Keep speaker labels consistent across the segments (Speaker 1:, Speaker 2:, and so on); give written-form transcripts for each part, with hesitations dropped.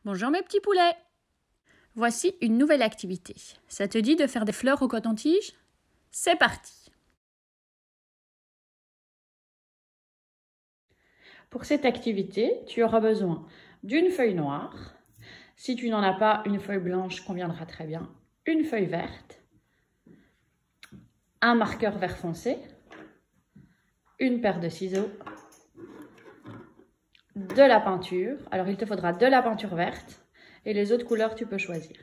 Speaker 1: Bonjour mes petits poulets! Voici une nouvelle activité. Ça te dit de faire des fleurs au coton-tige? C'est parti! Pour cette activité, tu auras besoin d'une feuille noire. Si tu n'en as pas, une feuille blanche conviendra très bien. Une feuille verte, un marqueur vert foncé, une paire de ciseaux, de la peinture. Alors il te faudra de la peinture verte et les autres couleurs tu peux choisir.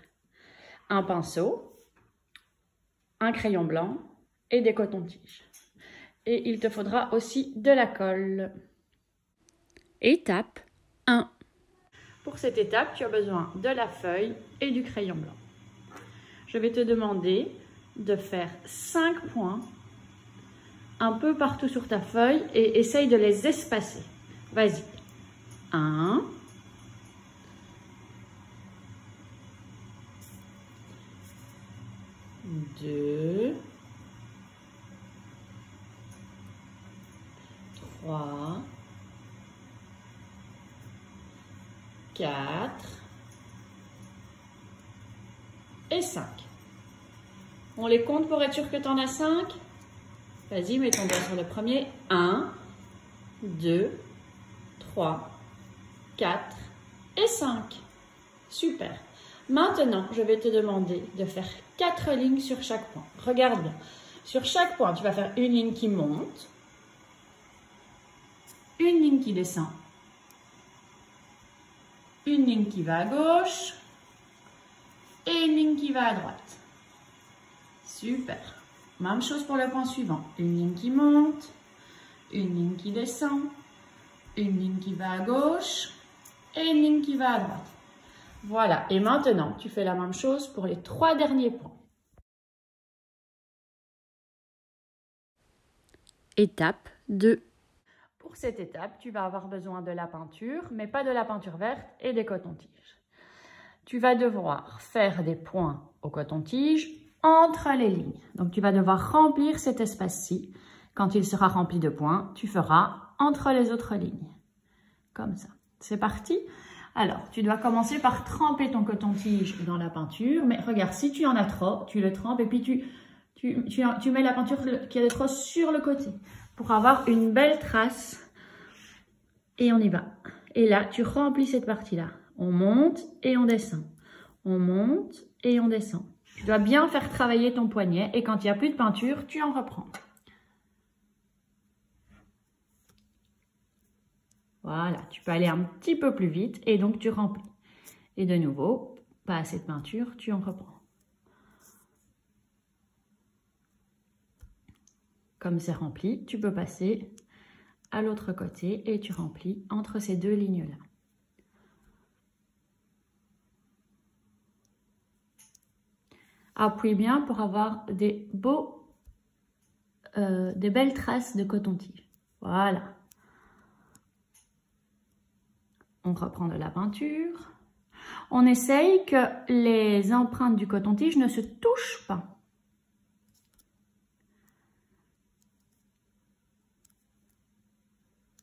Speaker 1: Un pinceau, un crayon blanc et des cotons-tiges. Et il te faudra aussi de la colle. Étape 1. Pour cette étape, tu as besoin de la feuille et du crayon blanc. Je vais te demander de faire 5 points un peu partout sur ta feuille et essaye de les espacer. Vas-y. 1, 2, 3, 4 et 5. On les compte pour être sûr que tu en as 5. Vas-y, mets ton doigt sur le premier. 1, 2, 3, 4 et 5. Super. Maintenant, je vais te demander de faire 4 lignes sur chaque point. Regarde bien. Sur chaque point, tu vas faire une ligne qui monte, une ligne qui descend, une ligne qui va à gauche et une ligne qui va à droite. Super. Même chose pour le point suivant. Une ligne qui monte, une ligne qui descend, une ligne qui va à gauche et une ligne qui va à droite. Voilà. Et maintenant, tu fais la même chose pour les 3 derniers points. Étape 2. Pour cette étape, tu vas avoir besoin de la peinture, mais pas de la peinture verte et des cotons-tiges. Tu vas devoir faire des points au coton-tige entre les lignes. Donc, tu vas devoir remplir cet espace-ci. Quand il sera rempli de points, tu feras entre les autres lignes. Comme ça. C'est parti. Alors, tu dois commencer par tremper ton coton-tige dans la peinture. Mais regarde, si tu en as trop, tu le trempes et puis tu mets la peinture qui a de trop sur le côté pour avoir une belle trace. Et on y va. Et là, tu remplis cette partie-là. On monte et on descend. On monte et on descend. Tu dois bien faire travailler ton poignet et quand il n'y a plus de peinture, tu en reprends. Voilà, tu peux aller un petit peu plus vite et donc tu remplis. Et de nouveau, pas assez de peinture, tu en reprends. Comme c'est rempli, tu peux passer à l'autre côté et tu remplis entre ces deux lignes-là. Appuie bien pour avoir des belles traces de coton-tige. Voilà. On reprend de la peinture. On essaye que les empreintes du coton-tige ne se touchent pas.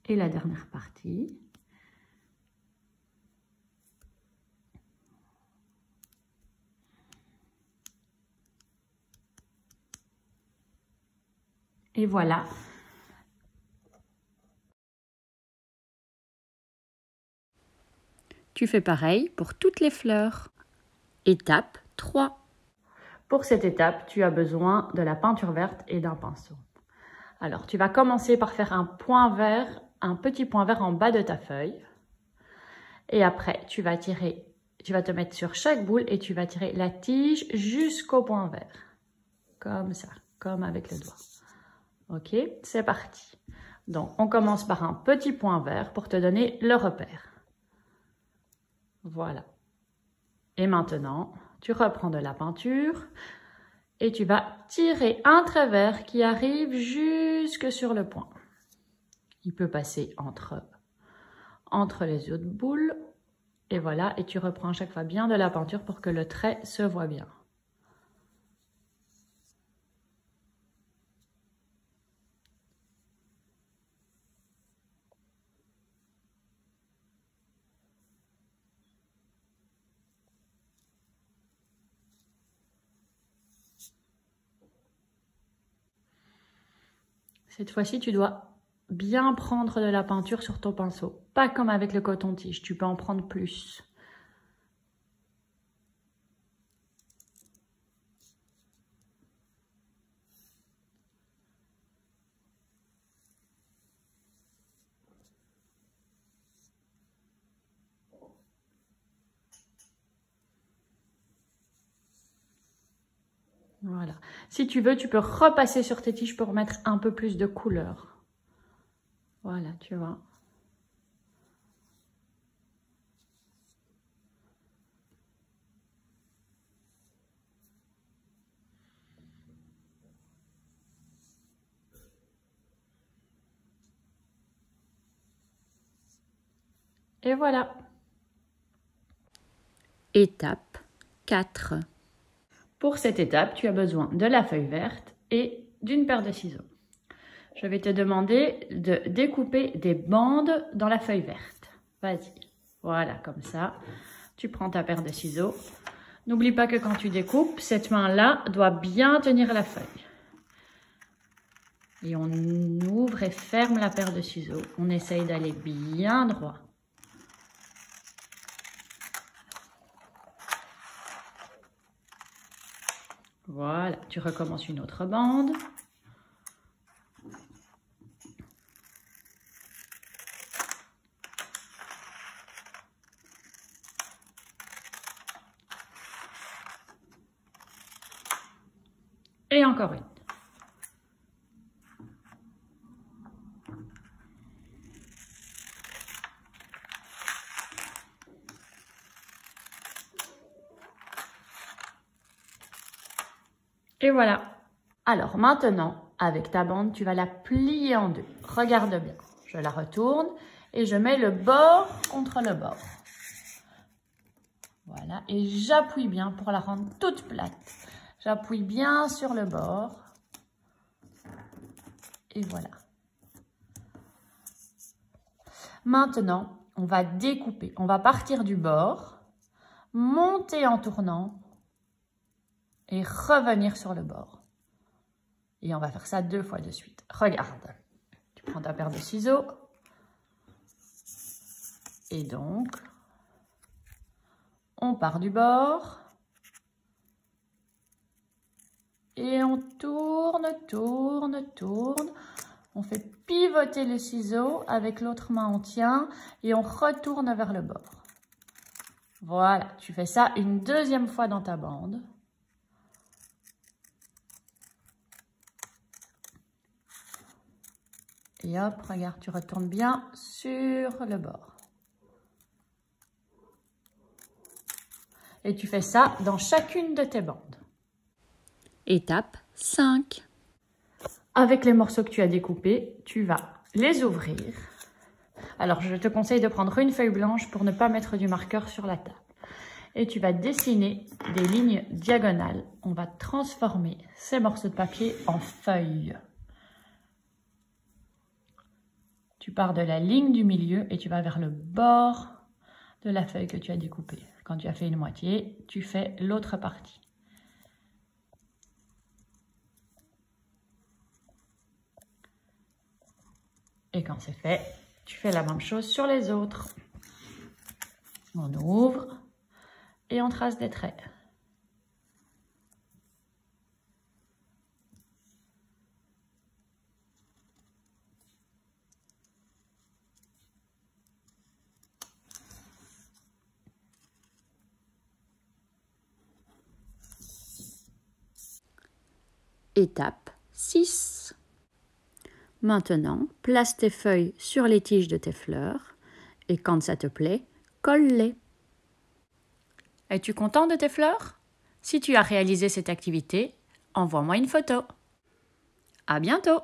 Speaker 1: Et la dernière partie. Et voilà. Tu fais pareil pour toutes les fleurs. Étape 3. Pour cette étape, tu as besoin de la peinture verte et d'un pinceau. Alors, tu vas commencer par faire un point vert, un petit point vert en bas de ta feuille. Et après, tu vas te mettre sur chaque boule et tu vas tirer la tige jusqu'au point vert. Comme ça, comme avec le doigt. Ok, c'est parti. Donc, on commence par un petit point vert pour te donner le repère. Voilà. Et maintenant, tu reprends de la peinture et tu vas tirer un trait vert qui arrive jusque sur le point. Il peut passer entre les autres boules. Et voilà, et tu reprends à chaque fois bien de la peinture pour que le trait se voit bien. Cette fois-ci, tu dois bien prendre de la peinture sur ton pinceau. Pas comme avec le coton-tige, tu peux en prendre plus. Voilà. Si tu veux, tu peux repasser sur tes tiges pour mettre un peu plus de couleur. Voilà, tu vois. Et voilà. Étape 4. Pour cette étape, tu as besoin de la feuille verte et d'une paire de ciseaux. Je vais te demander de découper des bandes dans la feuille verte. Vas-y. Voilà, comme ça. Tu prends ta paire de ciseaux. N'oublie pas que quand tu découpes, cette main-là doit bien tenir la feuille. Et on ouvre et ferme la paire de ciseaux. On essaye d'aller bien droit. Voilà, tu recommences une autre bande. Et encore une. Et voilà. Alors maintenant, avec ta bande, tu vas la plier en deux. Regarde bien. Je la retourne et je mets le bord contre le bord. Voilà. Et j'appuie bien pour la rendre toute plate. J'appuie bien sur le bord. Et voilà. Maintenant, on va découper. On va partir du bord, monter en tournant et revenir sur le bord. Et on va faire ça 2 fois de suite. Regarde. Tu prends ta paire de ciseaux. Et donc, on part du bord. Et on tourne, tourne, tourne. On fait pivoter le ciseau. Avec l'autre main, on tient. Et on retourne vers le bord. Voilà. Tu fais ça une 2e fois dans ta bande. Et hop, regarde, tu retournes bien sur le bord. Et tu fais ça dans chacune de tes bandes. Étape 5. Avec les morceaux que tu as découpés, tu vas les ouvrir. Alors, je te conseille de prendre une feuille blanche pour ne pas mettre du marqueur sur la table. Et tu vas dessiner des lignes diagonales. On va transformer ces morceaux de papier en feuilles. Tu pars de la ligne du milieu et tu vas vers le bord de la feuille que tu as découpée. Quand tu as fait une moitié, tu fais l'autre partie. Et quand c'est fait, tu fais la même chose sur les autres. On ouvre et on trace des traits. Étape 6. Maintenant, place tes feuilles sur les tiges de tes fleurs et quand ça te plaît, colle-les. Es-tu content de tes fleurs? Si tu as réalisé cette activité, envoie-moi une photo. À bientôt!